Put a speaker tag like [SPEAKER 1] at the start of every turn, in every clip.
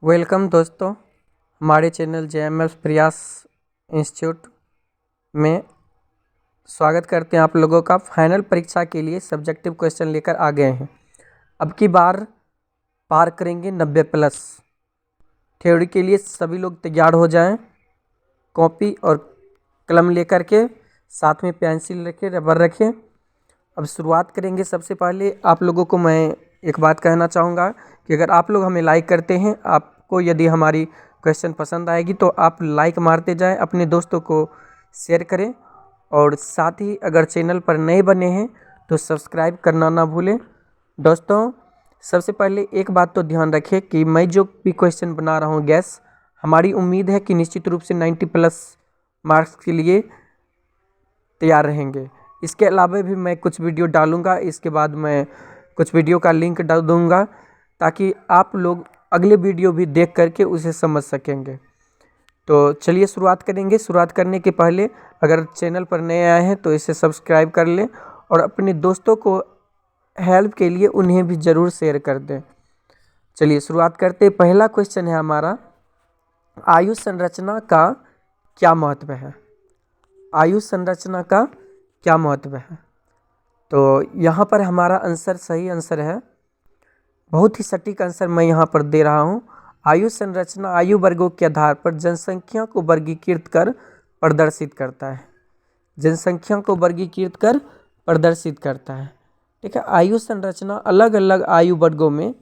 [SPEAKER 1] Welcome दोस्तों, हमारे channel JMS प्रयास इंस्टीट्यूट में स्वागत करते हैं आप लोगों का। फाइनल परीक्षा के लिए सब्जेक्टिव क्वेश्चन लेकर आ गए हैं। अब की बार पार करेंगे 90+। थ्योरी के लिए सभी लोग तैयार हो जाएं। कॉपी और कलम लेकर के, साथ में पेंसिल रखें, रबर रखें। अब शुरुआत करेंगे। सबसे पहले आप लोगों को मैं एक बात कहना चाहूँगा कि अगर आप लोग हमें लाइक करते हैं, आपको यदि हमारी क्वेश्चन पसंद आएगी तो आप लाइक मारते जाएं, अपने दोस्तों को शेयर करें और साथ ही अगर चैनल पर नए बने हैं तो सब्सक्राइब करना ना भूलें। दोस्तों, सबसे पहले एक बात तो ध्यान रखें कि मैं जो भी क्वेश्चन बना रहा हूँ गैस, हमारी उम्मीद है कि निश्चित रूप से 90+ मार्क्स के लिए तैयार रहेंगे। इसके अलावा भी मैं कुछ वीडियो डालूंगा, इसके बाद मैं कुछ वीडियो का लिंक डाल दूंगा ताकि आप लोग अगले वीडियो भी देख करके उसे समझ सकेंगे। तो चलिए शुरुआत करेंगे। शुरुआत करने के पहले अगर चैनल पर नए आए हैं तो इसे सब्सक्राइब कर लें और अपने दोस्तों को हेल्प के लिए उन्हें भी ज़रूर शेयर कर दें। चलिए शुरुआत करते हैं। पहला क्वेश्चन है हमारा, आयु संरचना का क्या महत्व है? आयु संरचना का क्या महत्व है? तो यहाँ पर हमारा आंसर, सही आंसर है, बहुत ही सटीक आंसर मैं यहाँ पर दे रहा हूँ। आयु संरचना आयु वर्गों के आधार पर जनसंख्या को वर्गीकृत कर प्रदर्शित करता है। जनसंख्या को वर्गीकृत कर प्रदर्शित करता है। ठीक है, आयु संरचना अलग अलग आयु वर्गों में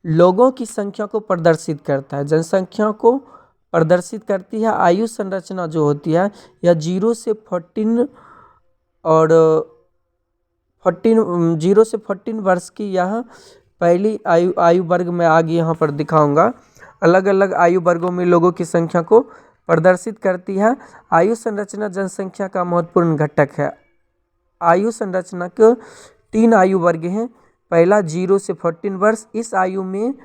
[SPEAKER 1] लोगों की संख्या को प्रदर्शित करता है, जनसंख्या को प्रदर्शित करती है। आयु संरचना जो होती है यह 0 से 14 और 0 से 14 वर्ष की यह पहली आयु वर्ग में आगे यहाँ पर दिखाऊंगा। अलग अलग आयु वर्गों में लोगों की संख्या को प्रदर्शित करती है। आयु संरचना जनसंख्या का महत्वपूर्ण घटक है। आयु संरचना के 3 आयु वर्ग हैं। पहला 0 से 14 वर्ष। इस आयु में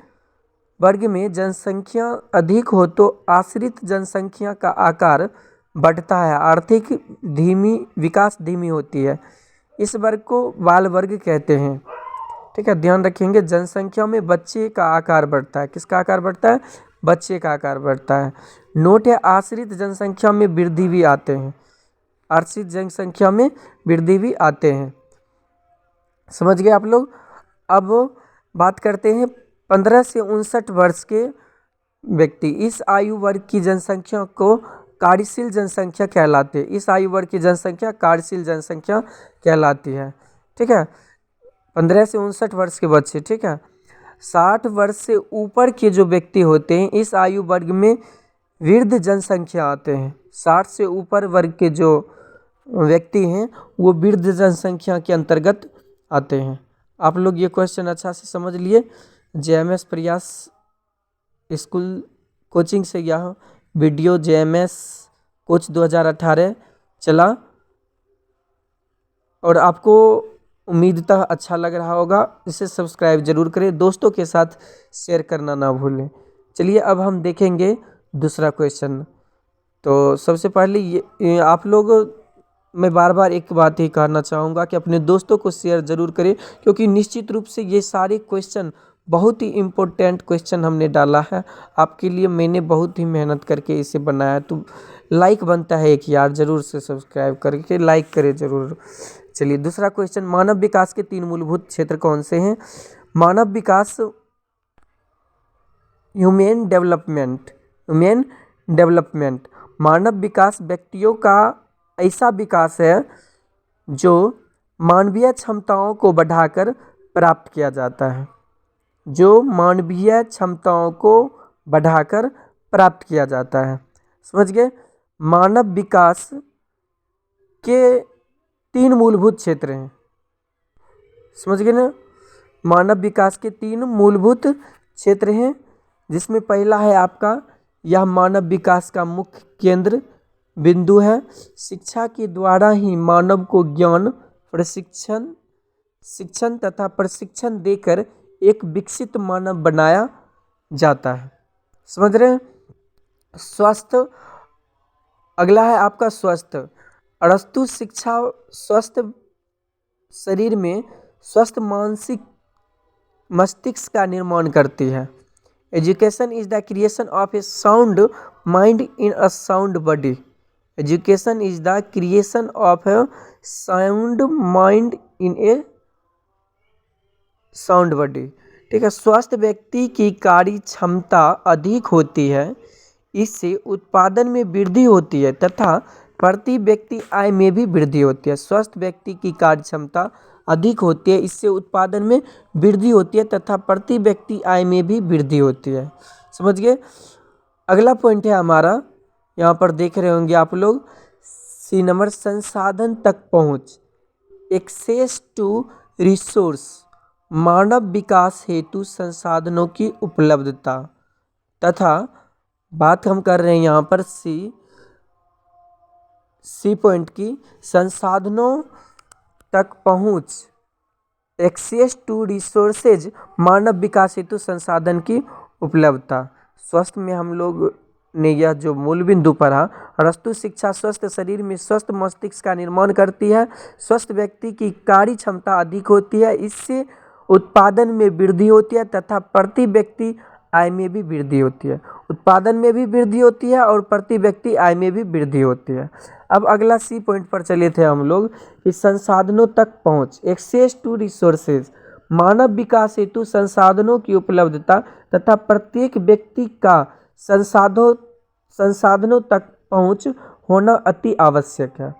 [SPEAKER 1] वर्ग में जनसंख्या अधिक हो तो आश्रित जनसंख्या का आकार बढ़ता है, आर्थिक विकास धीमी होती है। इस वर्ग को बाल वर्ग कहते हैं। ठीक है, ध्यान रखेंगे। जनसंख्या में बच्चे का आकार बढ़ता है। किसका आकार बढ़ता है? बच्चे का आकार बढ़ता है। नोट है, आश्रित जनसंख्या में वृद्धि भी आते हैं। आश्रित जनसंख्या में वृद्धि भी आते हैं। समझ गए आप लोग? अब बात करते हैं 15 से 59 वर्ष के व्यक्ति। इस आयु वर्ग की जनसंख्या को कार्यशील जनसंख्या कहलाती है। इस आयु वर्ग की जनसंख्या कार्यशील जनसंख्या कहलाती है। ठीक है, 15 से 59 वर्ष के बच्चे। ठीक है, 60 वर्ष से ऊपर के जो व्यक्ति होते हैं इस आयु वर्ग में वृद्ध जनसंख्या आते हैं। 60 से ऊपर वर्ग के जो व्यक्ति हैं वो वृद्ध जनसंख्या के अंतर्गत आते हैं। आप लोग ये क्वेश्चन अच्छा से समझ लिए। JMS प्रयास स्कूल कोचिंग से यह वीडियो JMS कोच 2018 चला और आपको उम्मीदतः अच्छा लग रहा होगा। इसे सब्सक्राइब जरूर करें, दोस्तों के साथ शेयर करना ना भूलें। चलिए अब हम देखेंगे दूसरा क्वेश्चन। तो सबसे पहले ये आप लोग, मैं बार बार एक बात ही कहना चाहूँगा कि अपने दोस्तों को शेयर ज़रूर करें, क्योंकि निश्चित रूप से ये सारे क्वेश्चन बहुत ही इम्पोर्टेंट क्वेश्चन हमने डाला है आपके लिए। मैंने बहुत ही मेहनत करके इसे बनाया, तो लाइक बनता है एक यार, ज़रूर से सब्सक्राइब करके लाइक करें ज़रूर। चलिए दूसरा क्वेश्चन, मानव विकास के 3 मूलभूत क्षेत्र कौन से हैं? मानव विकास, ह्यूमन डेवलपमेंट। मानव विकास व्यक्तियों का ऐसा विकास है जो मानवीय क्षमताओं को बढ़ाकर प्राप्त किया जाता है। जो मानवीय क्षमताओं को बढ़ाकर प्राप्त किया जाता है। समझ गए? मानव विकास के 3 मूलभूत क्षेत्र हैं। समझ गए ना? मानव विकास के 3 मूलभूत क्षेत्र हैं, जिसमें पहला है आपका, यह मानव विकास का मुख्य केंद्र बिंदु है। शिक्षा के द्वारा ही मानव को ज्ञान, शिक्षण तथा प्रशिक्षण देकर एक विकसित मानव बनाया जाता है। समझ रहे हैं? स्वस्थ, अगला है आपका स्वस्थ। अरस्तु शिक्षा स्वस्थ शरीर में स्वस्थ मानसिक मस्तिष्क का निर्माण करती है। Education is the creation of A sound mind in a sound body. Education is the creation of A sound mind in A sound body. ठीक है, स्वस्थ व्यक्ति की कार्य क्षमता अधिक होती है, इससे उत्पादन में वृद्धि होती है तथा प्रति व्यक्ति आय में भी वृद्धि होती है। स्वस्थ व्यक्ति की कार्य क्षमता अधिक होती है, इससे उत्पादन में वृद्धि होती है तथा प्रति व्यक्ति आय में भी वृद्धि होती है। समझ गए। अगला पॉइंट है हमारा, यहाँ पर देख रहे होंगे आप लोग, सी नंबर, संसाधन तक पहुँच, एक्सेस टू रिसोर्स, मानव विकास हेतु संसाधनों की उपलब्धता तथा बात हम कर रहे हैं यहाँ पर सी पॉइंट की, संसाधनों तक पहुँच, एक्सेस टू रिसोर्सेज, मानव विकास हेतु संसाधन की उपलब्धता। स्वास्थ्य में हम लोग ने यह जो मूल बिंदु पढ़ा, वस्तु शिक्षा स्वस्थ शरीर में स्वस्थ मस्तिष्क का निर्माण करती है। स्वस्थ व्यक्ति की कार्य क्षमता अधिक होती है, इससे उत्पादन में वृद्धि होती है तथा प्रति व्यक्ति आय में भी वृद्धि होती है। उत्पादन में भी वृद्धि होती है और प्रति व्यक्ति आय में भी वृद्धि होती है। अब अगला सी पॉइंट पर चले थे हम लोग कि संसाधनों तक पहुंच, एक्सेस टू रिसोर्सेज, मानव विकास हेतु संसाधनों की उपलब्धता तथा प्रत्येक व्यक्ति का संसाधनों तक पहुंच होना अति आवश्यक है।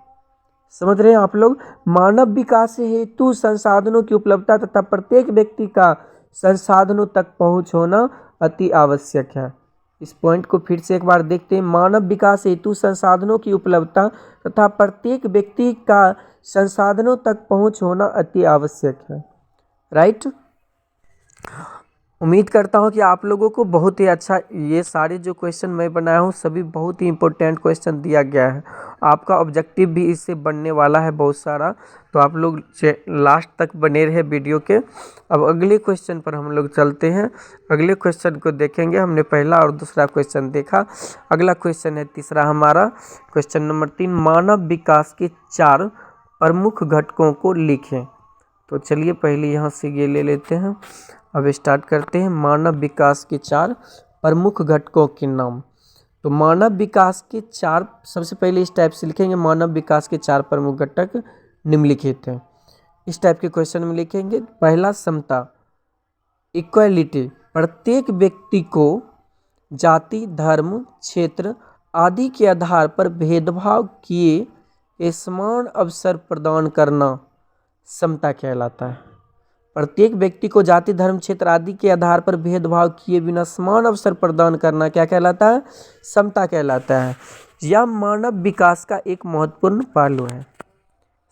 [SPEAKER 1] समझ रहे हैं आप लोग। मानव विकास हेतु संसाधनों की उपलब्धता तथा प्रत्येक व्यक्ति का संसाधनों तक पहुंच होना अति आवश्यक है। इस पॉइंट को फिर से एक बार देखते हैं। मानव विकास हेतु संसाधनों की उपलब्धता तथा प्रत्येक व्यक्ति का संसाधनों तक पहुंच होना अति आवश्यक है। राइट। उम्मीद करता हूं कि आप लोगों को बहुत ही अच्छा, ये सारे जो क्वेश्चन मैं बनाया हूं सभी बहुत ही इंपॉर्टेंट क्वेश्चन दिया गया है। आपका ऑब्जेक्टिव भी इससे बनने वाला है बहुत सारा, तो आप लोग लास्ट तक बने रहे वीडियो के। अब अगले क्वेश्चन पर हम लोग चलते हैं। अगले क्वेश्चन को देखेंगे। हमने पहला और दूसरा क्वेश्चन देखा। अगला क्वेश्चन है तीसरा हमारा, क्वेश्चन नंबर 3, मानव विकास के 4 प्रमुख घटकों को लिखें। तो चलिए पहले यहाँ से ये ले लेते हैं। अब स्टार्ट करते हैं। मानव विकास के 4 प्रमुख घटकों के नाम। तो मानव विकास के 4, सबसे पहले इस टाइप से लिखेंगे, मानव विकास के 4 प्रमुख घटक निम्नलिखित हैं। इस टाइप के क्वेश्चन में लिखेंगे। पहला, समता, इक्वालिटी, प्रत्येक व्यक्ति को जाति, धर्म, क्षेत्र आदि के आधार पर भेदभाव किए समान अवसर प्रदान करना समता कहलाता है। प्रत्येक व्यक्ति को जाति, धर्म, क्षेत्र आदि के आधार पर भेदभाव किए बिना समान अवसर प्रदान करना क्या कहलाता है? समता कहलाता है। यह मानव विकास का एक महत्वपूर्ण पहलू है।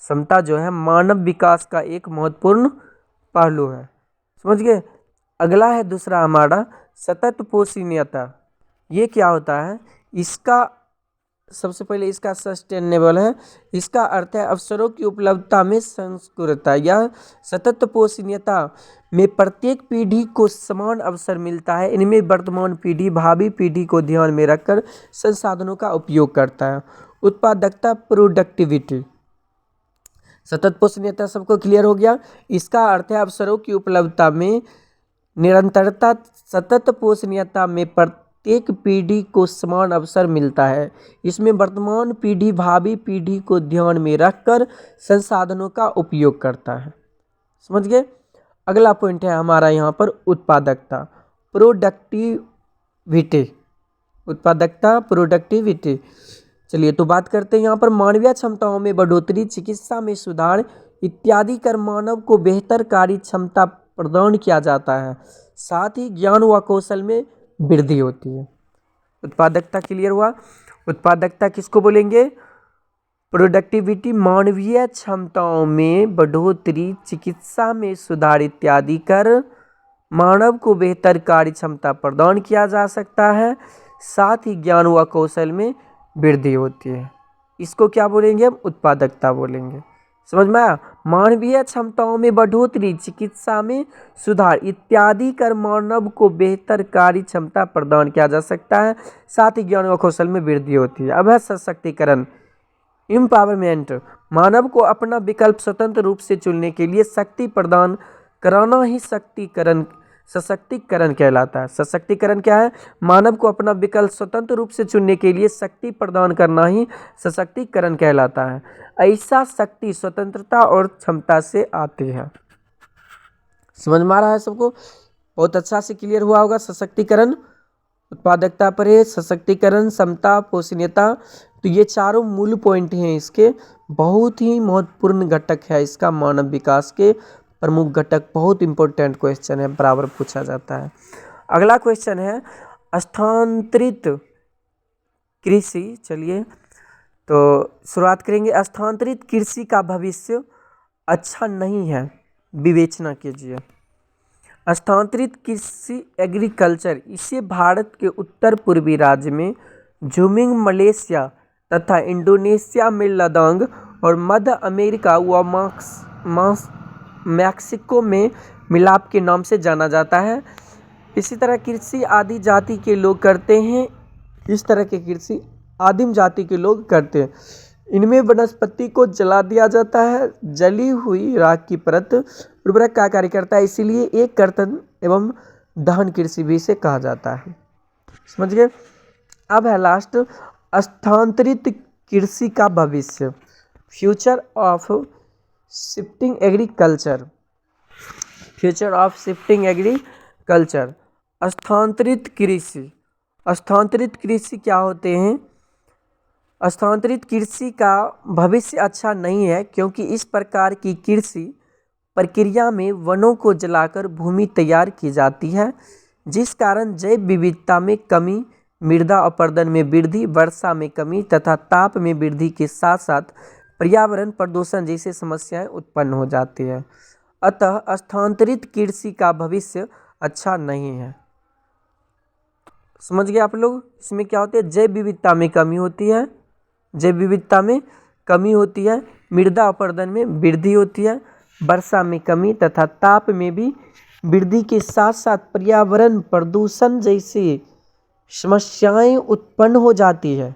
[SPEAKER 1] समता जो है मानव विकास का एक महत्वपूर्ण पहलू है। समझ गए। अगला है दूसरा हमारा, सतत पोषणीयता। ये क्या होता है? इसका सबसे पहले इसका सस्टेनेबल है। इसका अर्थ है अवसरों की उपलब्धता में संस्कृतता। यह सतत पोषणीयता में प्रत्येक पीढ़ी को समान अवसर मिलता है। इनमें वर्तमान पीढ़ी भावी पीढ़ी को ध्यान में रखकर संसाधनों का उपयोग करता है। उत्पादकता, प्रोडक्टिविटी। सतत पोषणीयता सबको क्लियर हो गया। इसका अर्थ है अवसरों की उपलब्धता में निरंतरता। सतत पोषणीयता में प्रत्येक पीढ़ी को समान अवसर मिलता है। इसमें वर्तमान पीढ़ी भावी पीढ़ी को ध्यान में रखकर संसाधनों का उपयोग करता है। समझ गए। अगला पॉइंट है हमारा यहाँ पर उत्पादकता, प्रोडक्टिविटी। उत्पादकता, प्रोडक्टिविटी। चलिए तो बात करते हैं यहाँ पर मानवीय क्षमताओं में बढ़ोतरी, चिकित्सा में सुधार इत्यादि कर मानव को बेहतर कार्य क्षमता प्रदान किया जाता है। साथ ही ज्ञान व कौशल में वृद्धि होती है। उत्पादकता क्लियर हुआ। उत्पादकता किसको बोलेंगे? प्रोडक्टिविटी मानवीय क्षमताओं में बढ़ोतरी, चिकित्सा में सुधार इत्यादि कर मानव को बेहतर कार्य क्षमता प्रदान किया जा सकता है। साथ ही ज्ञान व कौशल में वृद्धि होती है। इसको क्या बोलेंगे? हम उत्पादकता बोलेंगे। समझ में आया। मानवीय क्षमताओं में बढ़ोतरी, चिकित्सा में सुधार इत्यादि कर मानव को बेहतर कार्य क्षमता प्रदान किया जा सकता है। साथ ही ज्ञान व कौशल में वृद्धि होती है। अब है सशक्तिकरण, एम्पावरमेंट। मानव को अपना विकल्प स्वतंत्र रूप से चुनने के लिए शक्ति प्रदान कराना ही सशक्तिकरण कहलाता है। सशक्तिकरण क्या है? मानव को अपना विकल्प स्वतंत्र रूप से चुनने के लिए शक्ति प्रदान करना ही सशक्तिकरण कहलाता है। ऐसा शक्ति स्वतंत्रता और क्षमता से आती है। समझ में आ रहा है सबको? बहुत अच्छा से क्लियर हुआ होगा। सशक्तिकरण, उत्पादकता पर सशक्तिकरण, समता, पोषणीयता, तो ये चारों मूल पॉइंट हैं इसके। बहुत ही महत्वपूर्ण घटक है इसका मानव विकास के प्रमुख घटक। बहुत इंपॉर्टेंट क्वेश्चन है, बराबर पूछा जाता है। अगला क्वेश्चन है स्थानांतरित कृषि। चलिए तो शुरुआत करेंगे। स्थानांतरित कृषि का भविष्य अच्छा नहीं है, विवेचना कीजिए। स्थानांतरित कृषि एग्रीकल्चर, इसे भारत के उत्तर पूर्वी राज्य में झूमिंग, मलेशिया तथा इंडोनेशिया में लदांग और मध्य अमेरिका व मैक्सिको में मिलाप के नाम से जाना जाता है। इसी तरह कृषि आदि जाति के लोग करते हैं। इस तरह के कृषि आदिम जाति के लोग करते हैं। इनमें वनस्पति को जला दिया जाता है। जली हुई राख की परत उर्वरक का कार्य करता है, इसीलिए एक कर्तन एवं दहन कृषि भी इसे कहा जाता है। समझ गए? अब है लास्ट, स्थानांतरित कृषि का भविष्य, future of shifting agriculture. Future of shifting agriculture. स्थानांतरित कृषि, स्थानांतरित कृषि क्या होते हैं? स्थानांतरित कृषि का भविष्य अच्छा नहीं है, क्योंकि इस प्रकार की कृषि प्रक्रिया में वनों को जलाकर भूमि तैयार की जाती है, जिस कारण जैव विविधता में कमी, मृदा अपरदन में वृद्धि, वर्षा में कमी तथा ताप में वृद्धि के साथ साथ पर्यावरण प्रदूषण जैसी समस्याएं उत्पन्न हो जाती है। अतः स्थानांतरित कृषि का भविष्य अच्छा नहीं है। समझ गए आप लोग? इसमें क्या होता है? जैव विविधता में कमी होती है, जैव विविधता में कमी होती है, मृदा अपरदन में वृद्धि होती है, वर्षा में कमी तथा ताप में भी वृद्धि के साथ साथ पर्यावरण प्रदूषण जैसी समस्याएं उत्पन्न हो जाती है।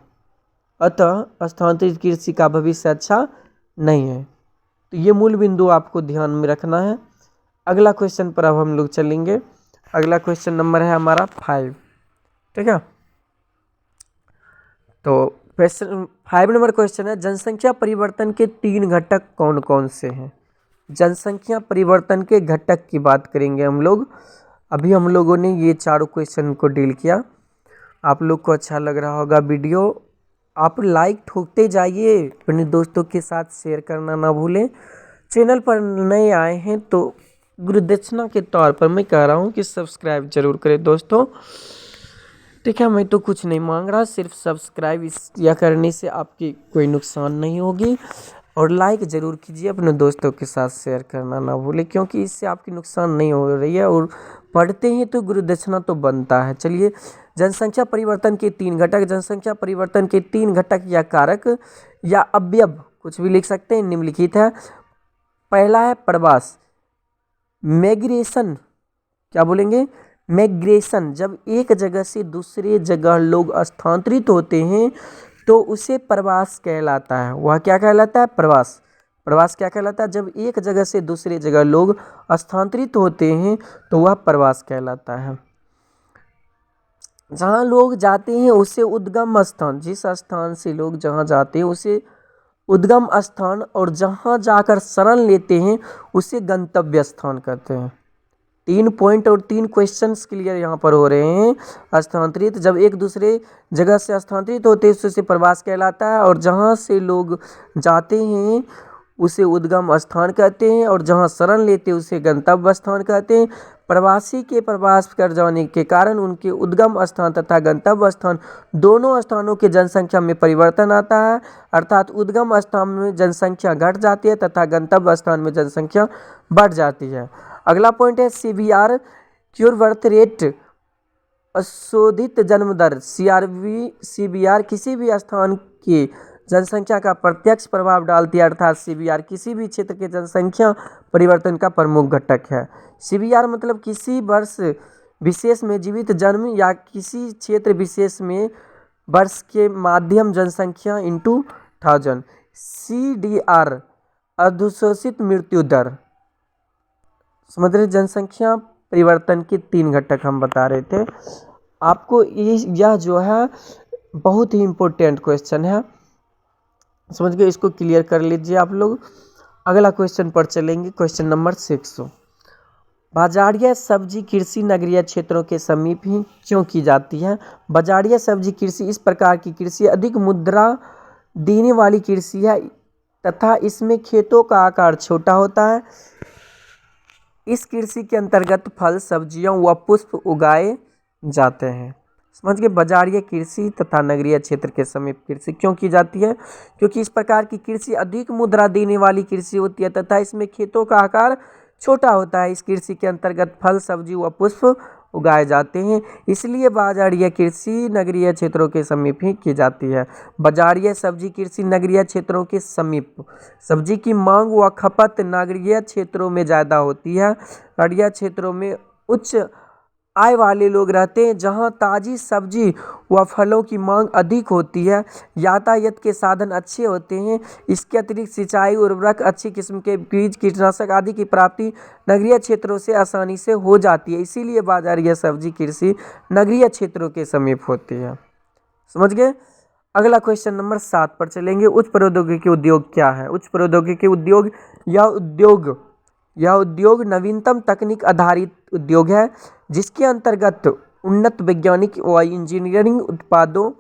[SPEAKER 1] अतः स्थानांतरित कृषि का भविष्य अच्छा नहीं है। तो ये मूल बिंदु आपको ध्यान में रखना है। अगला क्वेश्चन पर अब हम लोग चलेंगे। अगला क्वेश्चन नंबर है हमारा 5। ठीक है, तो क्वेश्चन 5 नंबर क्वेश्चन है, जनसंख्या परिवर्तन के 3 घटक कौन कौन से हैं? जनसंख्या परिवर्तन के घटक की बात करेंगे हम लोग। अभी हम लोगों ने ये चारों क्वेश्चन को डील किया। आप लोग को अच्छा लग रहा होगा वीडियो। आप लाइक ठोकते जाइए, अपने दोस्तों के साथ शेयर करना ना भूलें। चैनल पर नए आए हैं तो गुरुदक्षिणा के तौर पर मैं कह रहा हूँ कि सब्सक्राइब जरूर करें दोस्तों। ठीक है, मैं तो कुछ नहीं मांग रहा, सिर्फ सब्सक्राइब या करने से आपकी कोई नुकसान नहीं होगी। और लाइक ज़रूर कीजिए, अपने दोस्तों के साथ शेयर करना ना भूलें, क्योंकि इससे आपकी नुकसान नहीं हो रही है और पढ़ते हैं तो गुरुदक्षिणा तो बनता है। चलिए, जनसंख्या परिवर्तन के 3 घटक। जनसंख्या परिवर्तन के 3 घटक या कारक या अवयव, कुछ भी लिख सकते हैं, निम्नलिखित है। पहला है प्रवास, माइग्रेशन। क्या बोलेंगे? माइग्रेशन। जब एक जगह से दूसरे जगह लोग स्थानांतरित होते हैं तो उसे प्रवास कहलाता है। वह क्या कहलाता है? प्रवास। प्रवास क्या कहलाता है? जब एक जगह से दूसरे जगह लोग स्थानांतरित होते हैं तो वह प्रवास कहलाता है। जहाँ लोग जाते हैं उसे उद्गम स्थान, जिस स्थान से लोग जहाँ जाते हैं उसे उद्गम स्थान, और जहाँ जाकर शरण लेते हैं उसे गंतव्य स्थान कहते हैं। 3 पॉइंट और 3 क्वेश्चंस क्लियर यहाँ पर हो रहे हैं। स्थानांतरित, जब एक दूसरे जगह से स्थानांतरित होते हैं उसे प्रवास कहलाता है, और जहाँ से लोग जाते हैं उसे उद्गम स्थान कहते हैं, और जहाँ शरण लेते हैं उसे गंतव्य स्थान कहते हैं। प्रवासी के प्रवास कर जाने के कारण उनके उद्गम स्थान तथा गंतव्य स्थान दोनों स्थानों के जनसंख्या में परिवर्तन आता है, अर्थात उद्गम स्थान में जनसंख्या घट जाती है तथा गंतव्य स्थान में जनसंख्या बढ़ जाती है। अगला पॉइंट है CBR, क्योर बर्थ रेट, अशोधित जन्म दर। CBR किसी भी स्थान की जनसंख्या का प्रत्यक्ष प्रभाव डालती है, अर्थात CBR किसी भी क्षेत्र के जनसंख्या परिवर्तन का प्रमुख घटक है। CBR मतलब किसी वर्ष विशेष में जीवित जन्म या किसी क्षेत्र विशेष में वर्ष के माध्यम जनसंख्या इंटू 1000। CDR अधुशोषित मृत्यु दर। समझ रहे? जनसंख्या परिवर्तन के 3 घटक हम बता रहे थे आपको। यह जो है बहुत ही इम्पोर्टेंट क्वेश्चन है, समझ गए, इसको क्लियर कर लीजिए आप लोग। अगला क्वेश्चन पर चलेंगे, क्वेश्चन नंबर 6। बाजारिया सब्जी कृषि नगरीय क्षेत्रों के समीप ही क्यों की जाती है? बाजारिया सब्जी कृषि इस प्रकार की कृषि अधिक मुद्रा देने वाली कृषि है तथा इसमें खेतों का आकार छोटा होता है। इस कृषि के अंतर्गत फल, सब्जियां व पुष्प उगाए जाते हैं। समझ गए, बाजारिया कृषि तथा नगरीय क्षेत्र के समीप कृषि क्यों की जाती है? क्योंकि इस प्रकार की कृषि अधिक मुद्रा देने वाली कृषि होती है तथा इसमें खेतों का आकार छोटा होता है। इस कृषि के अंतर्गत फल, सब्जी व पुष्प उगाए जाते हैं, इसलिए बाजारिया कृषि नगरीय क्षेत्रों के समीप ही की जाती है। बाजारिया सब्जी कृषि नगरीय क्षेत्रों के समीप। सब्जी की मांग व खपत नगरीय क्षेत्रों में ज़्यादा होती है। नगरीय क्षेत्रों में उच्च आय वाले लोग रहते हैं जहां ताज़ी सब्जी व फलों की मांग अधिक होती है। यातायात के साधन अच्छे होते हैं। इसके अतिरिक्त सिंचाई, उर्वरक, अच्छी किस्म के बीज, कीटनाशक आदि की प्राप्ति नगरीय क्षेत्रों से आसानी से हो जाती है, इसीलिए बाजारिया सब्जी कृषि नगरीय क्षेत्रों के समीप होती है। समझ गए। अगला क्वेश्चन नंबर 7 पर चलेंगे। उच्च प्रौद्योगिकी उद्योग क्या है? उच्च प्रौद्योगिकी उद्योग यह उद्योग नवीनतम तकनीक आधारित उद्योग है जिसके अंतर्गत उन्नत वैज्ञानिक व इंजीनियरिंग उत्पादों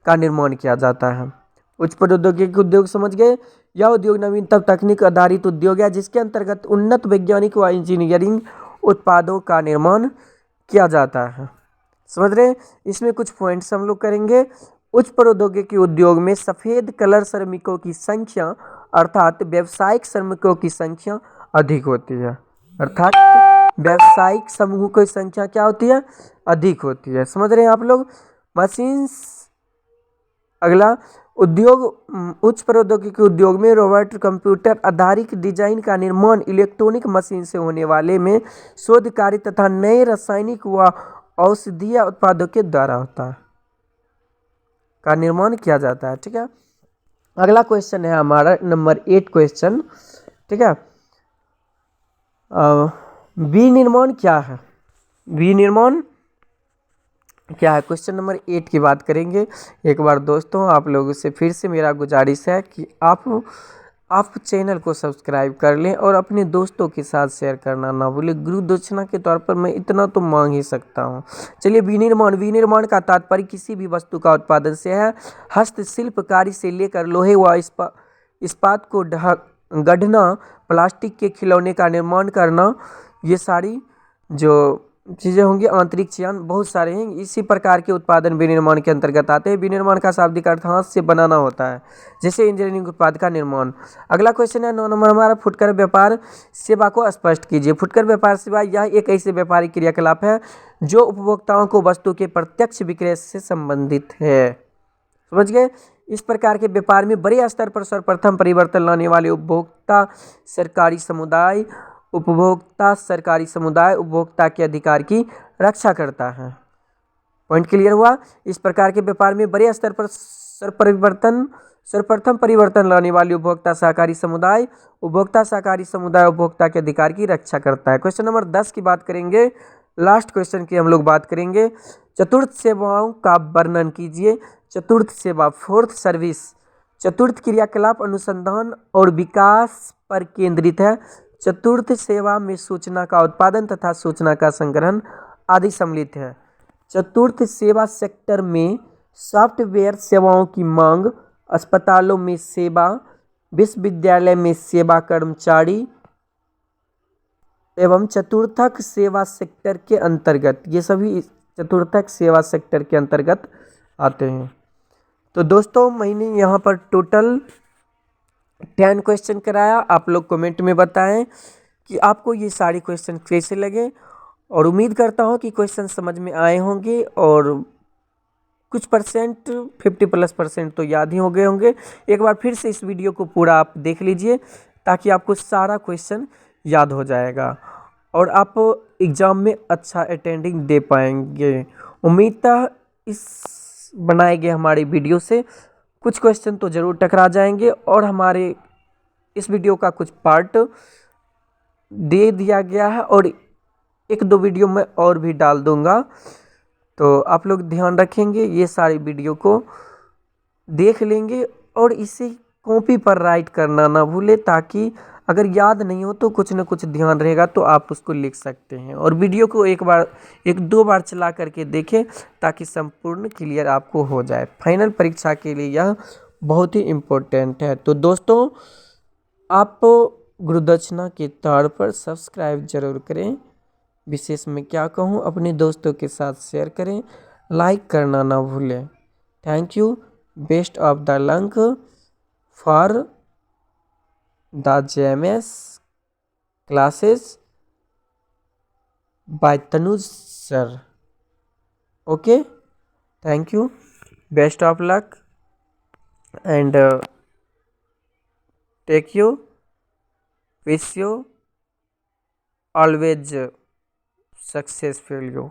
[SPEAKER 1] का निर्माण किया जाता है। उच्च प्रौद्योगिकी उद्योग समझ गए। यह उद्योग नवीनतम तकनीक आधारित उद्योग है जिसके अंतर्गत उन्नत वैज्ञानिक व इंजीनियरिंग उत्पादों का निर्माण किया जाता है। समझ रहे हैं? इसमें कुछ पॉइंट्स हम लोग करेंगे। उच्च प्रौद्योगिकी उद्योग में सफ़ेद कलर श्रमिकों की संख्या अर्थात व्यावसायिक श्रमिकों की संख्या अधिक होती है। अर्थात व्यावसायिक समूह की संख्या क्या होती है? अधिक होती है। समझ रहे हैं आप लोग? मशीन्स। अगला उद्योग, उच्च प्रौद्योगिकी उद्योग में रोबोट, कंप्यूटर आधारित डिजाइन का निर्माण इलेक्ट्रॉनिक मशीन से होने वाले में शोध कार्य तथा नए रासायनिक व औषधीय उत्पादों के द्वारा होता है, का निर्माण किया जाता है। ठीक है। अगला क्वेश्चन है हमारा नंबर 8 क्वेश्चन। ठीक है। विनिर्माण क्या है? विनिर्माण क्या है? क्वेश्चन नंबर 8 की बात करेंगे। एक बार दोस्तों आप लोगों से फिर से मेरा गुजारिश है कि आप चैनल को सब्सक्राइब कर लें और अपने दोस्तों के साथ शेयर करना ना भूलें। गुरु दक्षिणा के तौर पर मैं इतना तो मांग ही सकता हूँ। चलिए, विनिर्माण का तात्पर्य किसी भी वस्तु का उत्पादन से है। हस्तशिल्प कार्य से लेकर लोहे व इस्पात को गढ़ना, प्लास्टिक के खिलौने का निर्माण करना, ये सारी जो चीज़ें होंगी, आंतरिक चयन, बहुत सारे हैं। इसी प्रकार के उत्पादन विनिर्माण के अंतर्गत आते हैं। विनिर्माण का शाब्दिक अर्थ हाथ से बनाना होता है, जैसे इंजीनियरिंग उत्पाद का निर्माण। अगला क्वेश्चन है 9 नंबर हमारा, फुटकर व्यापार सेवा को स्पष्ट कीजिए। फुटकर व्यापार सेवा यह एक ऐसे व्यापारिक क्रियाकलाप है जो उपभोक्ताओं को वस्तु के प्रत्यक्ष विक्रय से संबंधित है। समझ गए। इस प्रकार के व्यापार में बड़े स्तर पर सर्वप्रथम परिवर्तन लाने वाले उपभोक्ता सरकारी समुदाय उपभोक्ता के अधिकार की रक्षा करता है। पॉइंट क्लियर हुआ? इस प्रकार के व्यापार में बड़े स्तर पर सर्वप्रथम परिवर्तन लाने वाले उपभोक्ता सहकारी समुदाय उपभोक्ता के अधिकार की रक्षा करता है। क्वेश्चन नंबर 10 की बात करेंगे। लास्ट क्वेश्चन की हम लोग बात करेंगे। चतुर्थ सेवाओं का वर्णन कीजिए। चतुर्थ सेवा, फोर्थ सर्विस। चतुर्थ क्रियाकलाप अनुसंधान और विकास पर केंद्रित है। चतुर्थ सेवा में सूचना का उत्पादन तथा सूचना का संग्रहण आदि सम्मिलित है। चतुर्थ सेवा सेक्टर में सॉफ्टवेयर सेवाओं की मांग, अस्पतालों में सेवा, विश्वविद्यालय में सेवा कर्मचारी एवं चतुर्थक सेवा सेक्टर के अंतर्गत, ये सभी चतुर्थक सेवा सेक्टर के अंतर्गत आते हैं। तो दोस्तों मैंने यहाँ पर टोटल 10 क्वेश्चन कराया। आप लोग कमेंट में बताएं कि आपको ये सारे क्वेश्चन कैसे लगे, और उम्मीद करता हूँ कि क्वेश्चन समझ में आए होंगे और कुछ परसेंट 50+ % तो याद ही हो गए होंगे। एक बार फिर से इस वीडियो को पूरा आप देख लीजिए ताकि आपको सारा क्वेश्चन याद हो जाएगा और आप एग्ज़ाम में अच्छा अटेंडिंग दे पाएंगे। उम्मीद है इस बनाए गए हमारे वीडियो से कुछ क्वेश्चन तो ज़रूर टकरा जाएंगे और हमारे इस वीडियो का कुछ पार्ट दे दिया गया है और एक दो वीडियो मैं और भी डाल दूंगा, तो आप लोग ध्यान रखेंगे, ये सारी वीडियो को देख लेंगे और इसे कॉपी पर राइट करना ना भूले, ताकि अगर याद नहीं हो तो कुछ ना कुछ ध्यान रहेगा तो आप उसको लिख सकते हैं। और वीडियो को एक दो बार चला करके देखें ताकि संपूर्ण क्लियर आपको हो जाए। फाइनल परीक्षा के लिए यह बहुत ही इम्पोर्टेंट है। तो दोस्तों, आप गुरुदक्षिणा के तौर पर सब्सक्राइब जरूर करें। विशेष में क्या कहूँ, अपने दोस्तों के साथ शेयर करें, लाइक करना ना भूलें। Thank you. Best of the luck for the JMS classes by Tanuj sir. Okay, thank you. Best of luck and take you. Wish you always successful you.